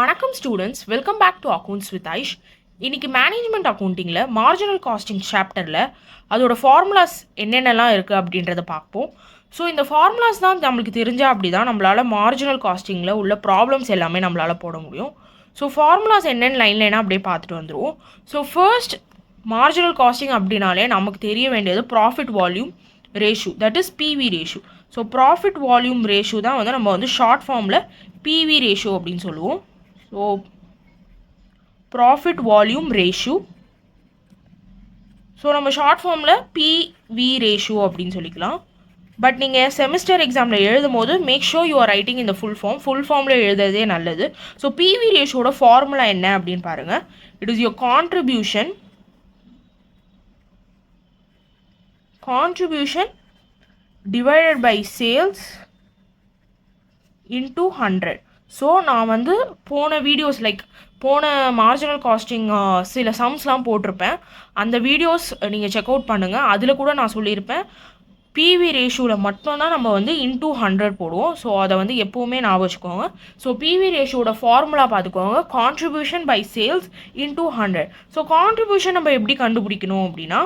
வணக்கம் students, welcome back to accounts with Aish. இன்றைக்கி management அக்கௌண்டிங்கில் marginal costing சாப்டரில் அதோட ஃபார்முலாஸ் என்னென்னலாம் இருக்குது அப்படின்றத பார்ப்போம். ஸோ இந்த ஃபார்முலாஸ் தான் நம்மளுக்கு தெரிஞ்சால் அப்படி தான் நம்மளால் மார்ஜினல் காஸ்டிங்கில் உள்ள ப்ராப்ளம்ஸ் எல்லாமே நம்மளால் போட முடியும். ஸோ ஃபார்முலாஸ் என்னென்னு லைன்லைனா அப்படியே பார்த்துட்டு வந்துடுவோம். ஸோ ஃபர்ஸ்ட் மார்ஜினல் காஸ்டிங் அப்படின்னாலே நமக்கு தெரிய வேண்டியது profit volume ratio, that is PV ratio. So profit volume ratio தான் வந்து நம்ம வந்து ஷார்ட் ஃபார்மில் பிவி ரேஷியோ அப்படின்னு சொல்லுவோம். So profit volume ratio, so நம்ம ஷார்ட் ஃபார்மில் பிவி ரேஷியோ அப்படின்னு சொல்லிக்கலாம். பட் நீங்கள் செமிஸ்டர் எக்ஸாமில் எழுதும் போது make sure you are writing இந்த ஃபுல் ஃபார்மில் எழுதுறதே நல்லது. ஸோ பிவி ரேஷியோட ஃபார்முலா என்ன அப்படின்னு பாருங்கள். It is your contribution divided by sales into 100. So நான் வந்து போன வீடியோஸ் போன மார்ஜினல் காஸ்டிங் சில சம்ஸ்லாம் போட்டிருப்பேன். அந்த வீடியோஸ் நீங்கள் செக் அவுட் பண்ணுங்கள். அதில் கூட நான் சொல்லியிருப்பேன் பிவி ரேஷியோவில் மட்டும்தான் நம்ம வந்து இன்டூ 100 போடுவோம். ஸோ அதை வந்து எப்போவுமே ஞாபகம் வச்சுக்கோங்க. ஸோ பிவி ரேஷியோட ஃபார்முலா பார்த்துக்கோங்க, contribution by sales into 100. So contribution நம்ம எப்படி கண்டுபிடிக்கணும் அப்படின்னா,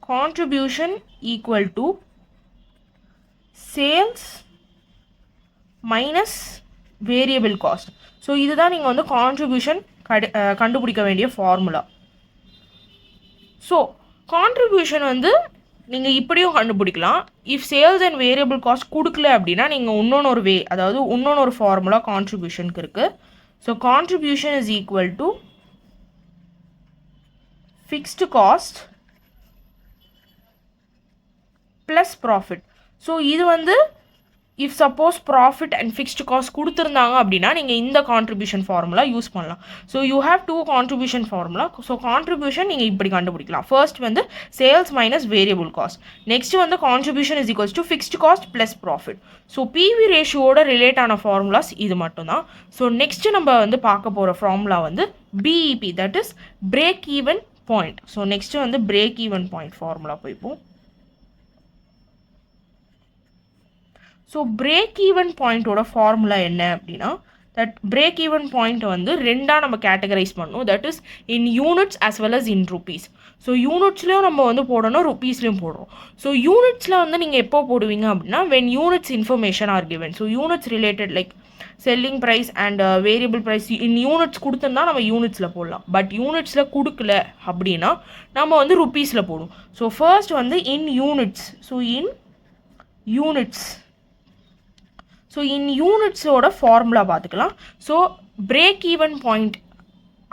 contribution equal to sales minus variable cost. So இதுதான் நீங்கள் வந்து கான்ட்ரிபியூஷன் கண்டுபிடிக்க வேண்டிய ஃபார்முலா. ஸோ கான்ட்ரிபியூஷன் வந்து நீங்கள் இப்படியும் கண்டுபிடிக்கலாம். If sales and variable cost கொடுக்கல அப்படின்னா நீங்கள் இன்னொன்று ஃபார்முலா கான்ட்ரிபியூஷனுக்கு இருக்குது. So contribution is equal to fixed cost plus profit. So இது வந்து if suppose profit and fixed cost கொடுத்துருந்தாங்க அப்படின்னா நீங்கள் இந்த கான்ட்ரிபியூஷன் ஃபார்முலா யூஸ் பண்ணலாம். So you have to contribution formula. So contribution நீங்கள் இப்படி கண்டுபிடிக்கலாம். ஃபர்ஸ்ட் வந்து sales minus variable cost, next வந்து contribution is equals to fixed cost plus profit. So PV ரேஷியோட relate ஆன ஃபார்முலாஸ் இது மட்டும்தான். ஸோ நெக்ஸ்ட் நம்ம வந்து பார்க்க போகிற ஃபார்முலா வந்து BEP, that is break even point. So next வந்து பிரேக் ஈவன் பாயிண்ட் ஃபார்முலா போய்ப்போம். ஸோ பிரேக் ஈவன் பாயிண்ட்டோட ஃபார்முலா என்ன அப்படின்னா, தட் பிரேக் ஈவன் பாயிண்ட் வந்து ரெண்டாக நம்ம கேட்டகரைஸ் பண்ணணும். That is in units as well as in rupees. So யூனிட்ஸ்லேயும் நம்ம வந்து போடணும், ருபீஸ்லேயும் போடுறோம். ஸோ யூனிட்ஸில் வந்து நீங்கள் எப்போ போடுவீங்க அப்படின்னா, when units information are given. So units related selling price and variable price in units கொடுத்துருந்தா நம்ம யூனிட்ஸில் போடலாம். பட் யூனிட்ஸில் கொடுக்கல அப்படின்னா நம்ம வந்து ருபீஸில் போடுவோம். ஸோ ஃபர்ஸ்ட் வந்து இன் யூனிட்ஸ். ஸோ இன் யூனிட்ஸோட ஃபார்முலா பார்த்துக்கலாம். ஸோ பிரேக் ஈவன் பாயிண்ட்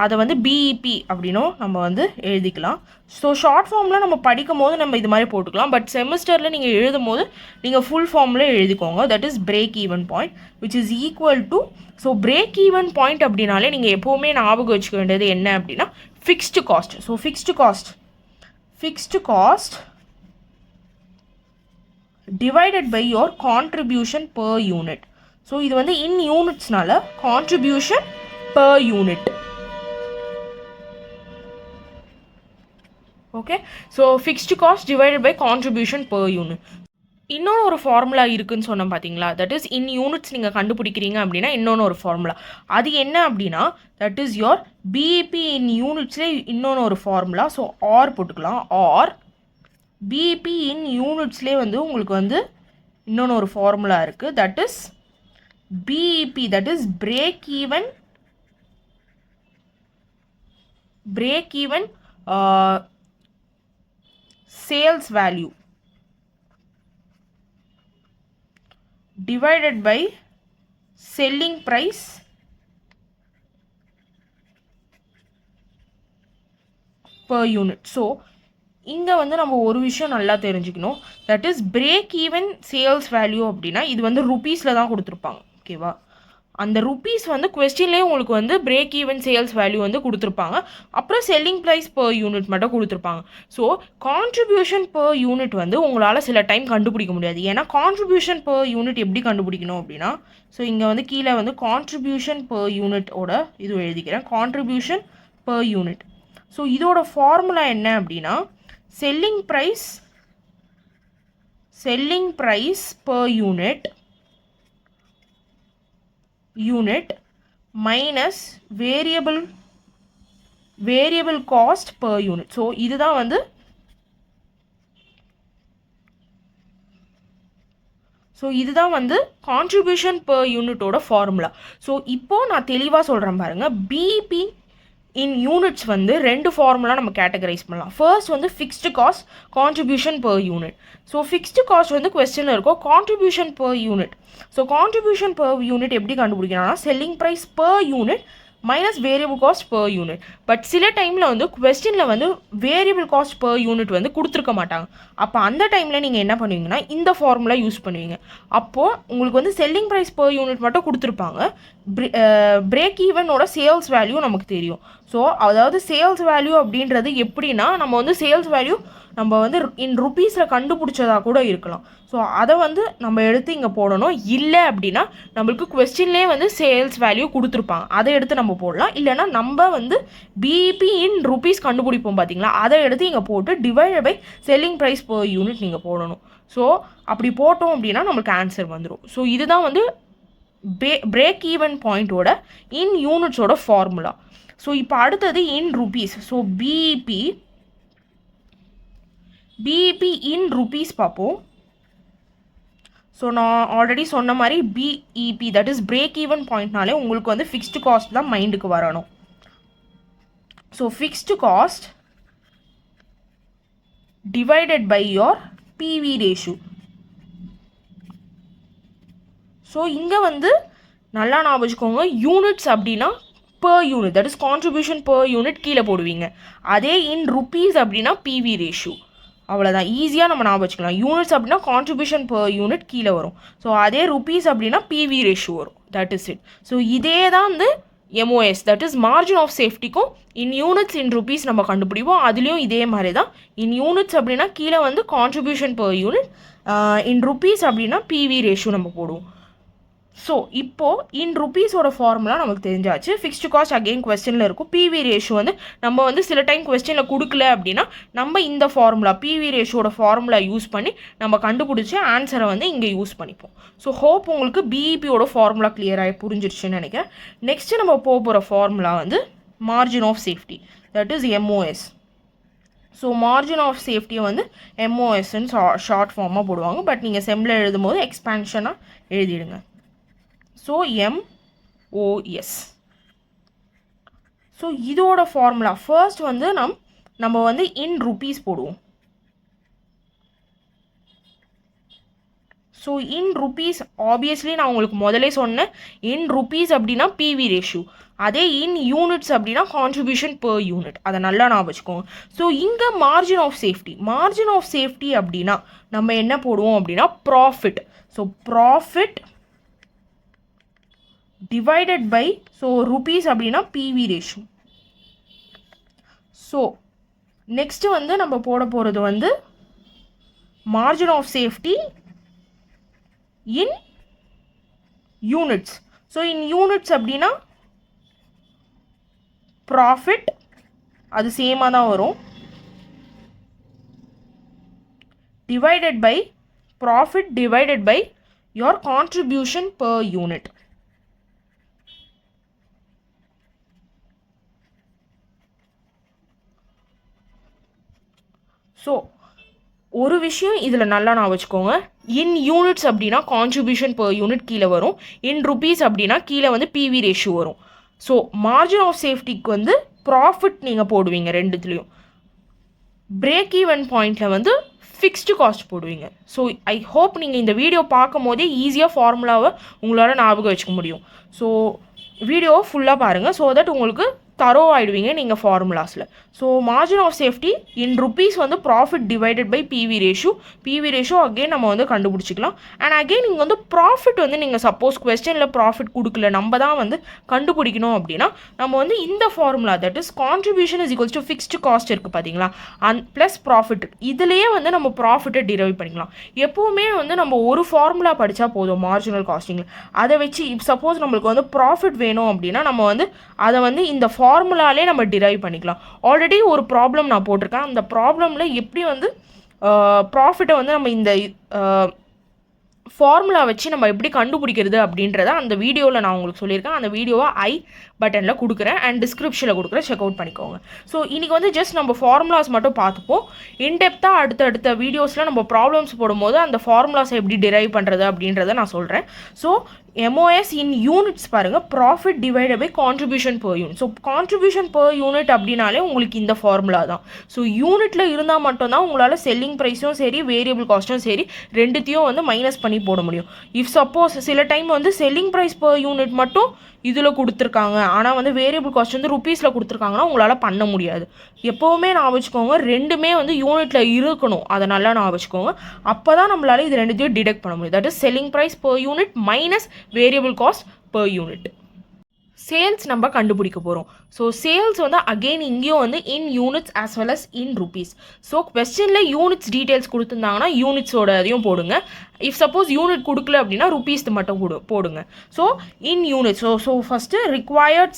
அதை வந்து பிஇபி அப்படின்னும் நம்ம வந்து எழுதிக்கலாம். ஸோ ஷார்ட் ஃபார்மில் நம்ம படிக்கும் போது நம்ம இது மாதிரி போட்டுக்கலாம். பட் செமிஸ்டரில் நீங்கள் எழுதும் போது நீங்கள் ஃபுல் ஃபார்மில் எழுதிக்கோங்க. That is break even point which is equal to, so break even point அப்படின்னாலே நீங்கள் எப்போவுமே ஞாபகம் வச்சுக்க வேண்டியது என்ன அப்படின்னா fixed cost. So fixed cost divided by your contribution per unit. So இது வந்து இன் யூனிட்ஸ்னால contribution per unit. Okay, so fixed cost divided by contribution per unit. இன்னொன்று ஒரு ஃபார்முலா இருக்குதுன்னு சொன்னோம் பார்த்தீங்களா, தட் இஸ் இன் யூனிட்ஸ் நீங்கள் கண்டுபிடிக்கிறீங்க அப்படின்னா இன்னொன்று ஒரு ஃபார்முலா. அது என்ன அப்படின்னா, தட் இஸ் யோர் பிஇபி இன் யூனிட்ஸ்லேயே இன்னொன்று ஒரு ஃபார்முலா. ஸோ ஆர் போட்டுக்கலாம். ஆர் பிஇபி இன் யூனிட்ஸ்லேயே வந்து உங்களுக்கு வந்து இன்னொன்று ஒரு ஃபார்முலா இருக்குது. That is PIB, that is break even sales value divided by selling price per unit. So இங்கே வந்து நம்ம ஒரு விஷயம் நல்லா தெரிஞ்சுக்கணும். That is break even sales value அப்படின்னா இது வந்து ருபீஸில் தான் கொடுத்துருப்பாங்க. ஓகேவா, அந்த ருபீஸ் வந்து கொஸ்டின்லேயே உங்களுக்கு வந்து பிரேக் ஈவன் சேல்ஸ் வேல்யூ வந்து கொடுத்துருப்பாங்க. அப்புறம் செல்லிங் ப்ரைஸ் per யூனிட் மட்டும் கொடுத்துருப்பாங்க. ஸோ கான்ட்ரிபியூஷன் per யூனிட் வந்து உங்களால் சில டைம் கண்டுபிடிக்க முடியாது. ஏன்னா கான்ட்ரிபியூஷன் per யூனிட் எப்படி கண்டுபிடிக்கணும் அப்படின்னா, ஸோ இங்கே வந்து கீழே வந்து கான்ட்ரிபியூஷன் per யூனிட்டோட இது எழுதிக்கிறேன், கான்ட்ரிபியூஷன் per யூனிட். ஸோ இதோட ஃபார்முலா என்ன அப்படின்னா, selling price per unit unit minus variable cost per unit. So இதுதான் வந்து கான்ட்ரிபியூஷன் பர் யூனிட்டோட ஃபார்முலா. ஸோ இப்போது நான் தெளிவாக சொல்கிறேன் பாருங்கள். பிஇபி இன் யூனிட்ஸ் வந்து 2 ஃபார்முலா நம்ம கேட்டகரைஸ் பண்ணலாம். ஃபர்ஸ்ட் வந்து fixed cost, contribution per unit. So fixed cost வந்து கொஸ்டினில் இருக்கும், contribution per unit. So contribution per unit எப்படி கண்டுபிடிக்கணும்னா selling price per unit minus variable cost per unit. But சில டைமில் வந்து கொஸ்டினில் வந்து வேரியபிள் காஸ்ட் பர் யூனிட் வந்து கொடுத்துருக்க மாட்டாங்க. அப்போ அந்த டைமில் நீங்கள் என்ன பண்ணுவீங்கன்னா இந்த ஃபார்முலா யூஸ் பண்ணுவீங்க. அப்போது உங்களுக்கு வந்து செல்லிங் ப்ரைஸ் பர் யூனிட் மட்டும் கொடுத்துருப்பாங்க. பிரேக் ஈவனோட சேல்ஸ் வேல்யூ நமக்கு தெரியும். ஸோ அதாவது சேல்ஸ் வேல்யூ அப்படின்றது எப்படின்னா நம்ம வந்து சேல்ஸ் வேல்யூ நம்ம வந்து இன் ருப்பீஸில் கண்டுபிடிச்சதாக கூட இருக்கலாம். ஸோ அதை வந்து நம்ம எடுத்து இங்கே போடணும். இல்லை அப்படின்னா நம்மளுக்கு கொஸ்டின்லேயே வந்து சேல்ஸ் வேல்யூ கொடுத்துருப்பாங்க, அதை எடுத்து நம்ம போடலாம். இல்லைனா நம்ம வந்து பிஇபி இன் ருப்பீஸ் கண்டுபிடிப்போம் பார்த்தீங்களா, அதை எடுத்து இங்கே போட்டு divide by selling price per unit நீங்கள் போடணும். ஸோ அப்படி போட்டோம் அப்படின்னா நம்மளுக்கு ஆன்சர் வந்துடும். ஸோ இதுதான் வந்து பிரேக் ஈவன் பாயிண்ட்டோட இன் யூனிட்ஸோட ஃபார்முலா. ஸோ இப்போ அடுத்தது in rupees. So BEP in rupees பார்ப்போம். ஸோ நான் ஆல்ரெடி சொன்ன மாதிரி BEP that is break even பாயிண்ட்னாலே உங்களுக்கு வந்து ஃபிக்ஸ்டு காஸ்ட் தான் மைண்டுக்கு வரணும். So fixed cost divided by your PV ratio. So இங்கே வந்து நல்லா ஞாபகம் வச்சுக்கோங்க, யூனிட்ஸ் அப்படின்னா per unit, that is contribution per unit கீழே போடுவீங்க. அதே இன் ருப்பீஸ் அப்படின்னா பிவி ரேஷியோ. அவ்வளோதான், ஈஸியாக நம்ம ஞாபகம் வச்சுக்கலாம். யூனிட்ஸ் அப்படின்னா கான்ட்ரிபியூஷன் பர் யூனிட் கீழே வரும். ஸோ அதே ருப்பீஸ் அப்படின்னா பிவி ரேஷியோ வரும். That is it. ஸோ இதே தான் வந்து MOS, that is margin of சேஃப்டிக்கும் இன் யூனிட்ஸ் இன் ருப்பீஸ் நம்ம கண்டுபிடிப்போம். அதுலேயும் இதே மாதிரி தான். இன் யூனிட்ஸ் அப்படின்னா கீழே வந்து கான்ட்ரிபியூஷன் பர் யூனிட், இன் ருப்பீஸ் அப்படின்னா பிவி ரேஷியோ நம்ம போடுவோம். ஸோ இப்போது இன் ருப்பீஸோட ஃபார்முலா நமக்கு தெரிஞ்சாச்சு. ஃபிக்ஸ்டு காஸ்ட் அகெயின் கொஸ்டினில் இருக்கும். பிவி ரேஷியோ வந்து நம்ம வந்து சில டைம் கொஸ்டினில் கொடுக்கல அப்படின்னா நம்ம இந்த ஃபார்முலா பிவி ரேஷியோட ஃபார்முலா யூஸ் பண்ணி நம்ம கண்டுபிடிச்சி ஆன்சரை வந்து இங்கே யூஸ் பண்ணிப்போம். ஸோ ஹோப் உங்களுக்கு பிஇபியோட ஃபார்முலா கிளியராக புரிஞ்சிருச்சுன்னு நினைக்கிறேன். நெக்ஸ்ட்டு நம்ம போகிற ஃபார்முலா வந்து margin of safety, that is MOS. So margin of சேஃப்டியை வந்து MOSன்னு ஷார்ட் ஃபார்மாக போடுவாங்க. பட் நீங்கள் செம்மில் எழுதும் போது எக்ஸ்பேன்ஷனாக எழுதிடுங்க. So MOS. ஸோ இதோட ஃபார்முலா ஃபர்ஸ்ட் வந்து நம்ம வந்து இன் ருப்பீஸ் போடுவோம். ஸோ இன் ருப்பீஸ் ஆப்வியஸ்லி நான் உங்களுக்கு முதலே சொன்னேன், இன் ருப்பீஸ் அப்படின்னா பிவி ரேஷியோ. அதே இன் யூனிட்ஸ் அப்படின்னா கான்ட்ரிபியூஷன் பர் யூனிட். அதை நல்லா நான் வச்சுக்கோங்க. ஸோ இங்கே மார்ஜின் ஆஃப் சேஃப்டி அப்படின்னா நம்ம என்ன போடுவோம் அப்படின்னா profit. So profit divided by, so rupees அப்படின்னா PV ratio. ஸோ நெக்ஸ்ட்டு வந்து நம்ம போட போகிறது வந்து margin of safety in units. So in units அப்படின்னா ப்ராஃபிட், அது சேமாக தான் வரும், divided by profit divided by your contribution per unit. So ஒரு விஷயம் இதில் நல்லா நான் வச்சுக்கோங்க, இன் யூனிட்ஸ் அப்படின்னா கான்ட்ரிபியூஷன் பர் யூனிட் கீழே வரும், இன் ருப்பீஸ் அப்படின்னா கீழே வந்து பிவி ரேஷியோ வரும். ஸோ மார்ஜின் ஆஃப் சேஃப்டிக்கு வந்து ப்ராஃபிட் நீங்கள் போடுவீங்க ரெண்டுத்துலேயும். பிரேக் ஈவன் பாயிண்டில் வந்து ஃபிக்ஸ்டு காஸ்ட் போடுவீங்க. ஸோ ஐ ஹோப் நீங்கள் இந்த வீடியோ பார்க்கும் போதே ஈஸியாக ஃபார்முலாவை உங்களால் ஞாபகம் வச்சுக்க முடியும். ஸோ வீடியோவை ஃபுல்லாக பாருங்கள், ஸோ தட் உங்களுக்கு தரோ ஆகிடுவீங்க நீங்கள் ஃபார்முலாஸில். So margin of safety in rupees வந்து profit divided by PV ratio again நம்ம வந்து கண்டுபிடிச்சிக்கலாம். அண்ட் அகெயின் நீங்கள் வந்து ப்ராஃபிட் வந்து நீங்கள் சப்போஸ் கொஸ்டினில் ப்ராஃபிட் கொடுக்கல, நம்ம தான் வந்து கண்டுபிடிக்கணும் அப்படின்னா நம்ம வந்து இந்த formula that is contribution is equals to fixed cost இருக்குது பார்த்தீங்களா, ப்ளஸ் ப்ராஃபிட், இதுலேயே வந்து நம்ம ப்ராஃபிட்டை டிரைவ் பண்ணிக்கலாம். எப்போவுமே வந்து நம்ம ஒரு ஃபார்முலா படித்தா போதும் மார்ஜினல் காஸ்டிங்கில். அதை வச்சு சப்போஸ் நம்மளுக்கு வந்து ப்ராஃபிட் வேணும் அப்படின்னா நம்ம வந்து அதை வந்து இந்த ஃபார்முலாலே நம்ம டிரைவ் பண்ணிக்கலாம். ஆல்ரெடி ஒரு ப்ராப்ளம் நான் போட்டிருக்கேன், அந்த ப்ராப்ளமில் எப்படி வந்து ப்ராஃபிட்டை வந்து நம்ம இந்த ஃபார்முலா வச்சு நம்ம எப்படி கண்டுபிடிக்கிறது அப்படின்றத அந்த வீடியோவில் நான் உங்களுக்கு சொல்லியிருக்கேன். அந்த வீடியோவை ஐ பட்டனில் கொடுக்குறேன் அண்ட் டிஸ்கிரிப்ஷனில் கொடுக்குறேன், செக் அவுட் பண்ணிக்கோங்க. ஸோ இன்றைக்கி வந்து ஜஸ்ட் நம்ம ஃபார்முலாஸ் மட்டும் பார்த்துப்போம். இன்டெப்த்தாக அடுத்தடுத்த வீடியோஸில் நம்ம ப்ராப்ளம்ஸ் போடும்போது அந்த ஃபார்முலாஸை எப்படி டிரைவ் பண்ணுறது அப்படின்றத நான் சொல்கிறேன். ஸோ MOS இன் யூனிட்ஸ் பாருங்கள், profit divided by contribution per unit. So contribution per unit அப்படின்னாலே உங்களுக்கு இந்த ஃபார்முலா தான். ஸோ யூனிட்டில் இருந்தால் மட்டும்தான் உங்களால் செல்லிங் ப்ரைஸும் சரி வேரியபிள் காஸ்ட்டும் சரி ரெண்டுத்தையும் வந்து மைனஸ் பண்ணி போட முடியும். இஃப் சப்போஸ் சில டைம் வந்து செல்லிங் ப்ரைஸ் per யூனிட் மட்டும் இதில் கொடுத்துருக்காங்க, ஆனால் வந்து வேரியபிள் காஸ்ட் வந்து ருப்பீஸில் கொடுத்துருக்காங்கன்னா உங்களால் பண்ண முடியாது. எப்போவுமே நான் வச்சுக்கோங்க, ரெண்டுமே வந்து யூனிட்டில் இருக்கணும், அதை நல்லா நான் வச்சுக்கோங்க. அப்போ தான் நம்மளால் இது ரெண்டுத்தையும் டிடெக்ட் பண்ண முடியும். That is selling price per unit minus variable cost per unit. Sales நம்ம கண்டுபிடிக்க போகிறோம். ஸோ சேல்ஸ் வந்து அகெயின் இங்கேயும் வந்து in units as well as in rupees. So கொஸ்டினில் யூனிட்ஸ் டீட்டெயில்ஸ் கொடுத்துருந்தாங்கன்னா யூனிட்ஸோட அதையும் போடுங்க. இஃப் சப்போஸ் யூனிட் கொடுக்கல அப்படின்னா ருபீஸ் மட்டும் போடுங்க. So in units. So first required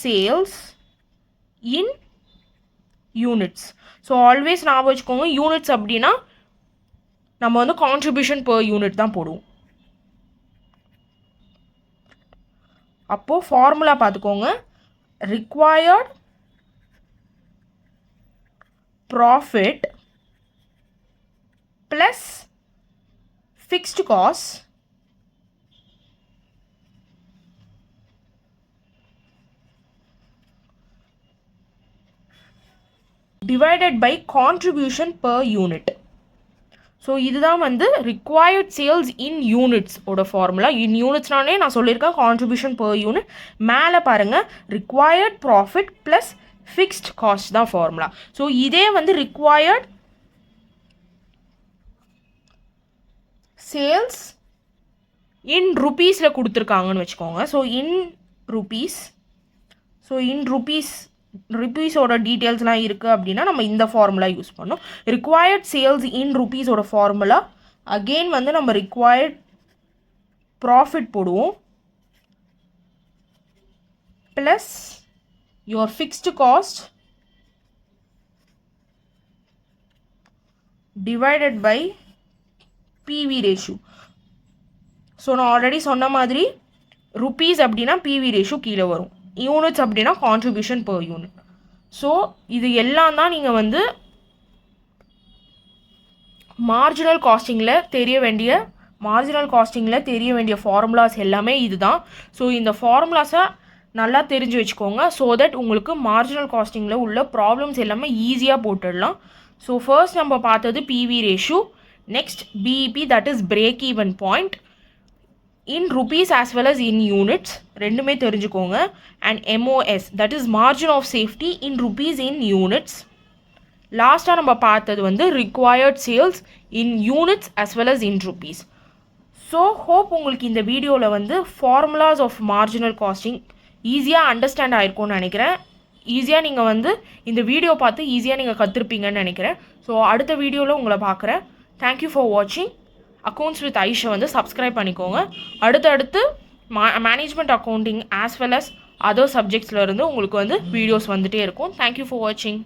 sales in units. So always நான் வச்சுக்கோங்க, யூனிட்ஸ் அப்படின்னா நம்ம வந்து கான்ட்ரிபியூஷன் per யூனிட் தான் போடுவோம். அப்போது ஃபார்முலா பார்த்துக்கோங்க, required profit plus fixed cost divided by contribution per unit. So இதுதான் வந்து ரிக்வயர்ட் சேல்ஸ் இன் யூனிட்ஸ் ஓட ஃபார்முலா. இன் யூனிட்ஸ்னாலே நான் சொல்லியிருக்கேன் கான்ட்ரிபியூஷன் per யூனிட். மேலே பாருங்கள், required profit plus fixed cost தான் ஃபார்முலா. ஸோ இதே வந்து ரிக்வயர்ட் சேல்ஸ் இன் ருபீஸில் கொடுத்துருக்காங்கன்னு வச்சுக்கோங்க. ஸோ இன் ருபீஸோட டீட்டெயில்ஸ்லாம் இருக்குது அப்படின்னா நம்ம இந்த ஃபார்முலா யூஸ் பண்ணோம். ரிக்வயர்ட் சேல்ஸ் இன் ருபீஸோட ஃபார்முலா அகெயின் வந்து நம்ம ரிக்வயர்ட் ப்ராஃபிட் போடுவோம் plus your fixed cost divided by PV ratio. So நான் ஆல்ரெடி சொன்ன மாதிரி ருபீஸ் அப்படின்னா பிவி ரேஷியோ கீழே வரும், யூனிட்ஸ் அப்படின்னா கான்ட்ரிபியூஷன் per யூனிட். ஸோ இது எல்லாம் தான் நீங்கள் வந்து மார்ஜினல் காஸ்டிங்கில் தெரிய வேண்டிய ஃபார்முலாஸ் எல்லாமே இது தான். ஸோ இந்த ஃபார்முலாஸை நல்லா தெரிஞ்சு வச்சுக்கோங்க. ஸோ தட் உங்களுக்கு மார்ஜினல் காஸ்டிங்கில் உள்ள ப்ராப்ளம்ஸ் எல்லாமே ஈஸியாக போட்டுடலாம். ஸோ ஃபர்ஸ்ட் நம்ம பார்த்தது PV ratio, next BEP that is break even point in rupees as well as in units ரெண்டுமே தெரிஞ்சுக்கோங்க. and MOS that is margin of safety in rupees in units. லாஸ்ட்டாக நம்ம பார்த்தது வந்து required sales in units as well as in rupees. So hope உங்களுக்கு இந்த வீடியோவில் வந்து ஃபார்முலாஸ் ஆஃப் மார்ஜினல் காஸ்டிங் ஈஸியாக அண்டர்ஸ்டாண்ட் ஆகிருக்கும்னு நினைக்கிறேன். ஈஸியாக நீங்கள் வந்து இந்த வீடியோ பார்த்து ஈஸியாக நீங்கள் கற்றுருப்பீங்கன்னு நினைக்கிறேன். ஸோ அடுத்த வீடியோவில் உங்களை பார்க்குறேன். தேங்க்யூ ஃபார் வாட்சிங். அக்கௌண்ட்ஸ் வித் ஐஷை வந்து சப்ஸ்கிரைப் பண்ணிக்கோங்க. அடுத்தடுத்து management accounting as well as other சப்ஜெக்ட்ஸில் இருந்து உங்களுக்கு வந்து வீடியோஸ் வந்துகிட்டே இருக்கும். தேங்க்யூ ஃபார் வாட்சிங்.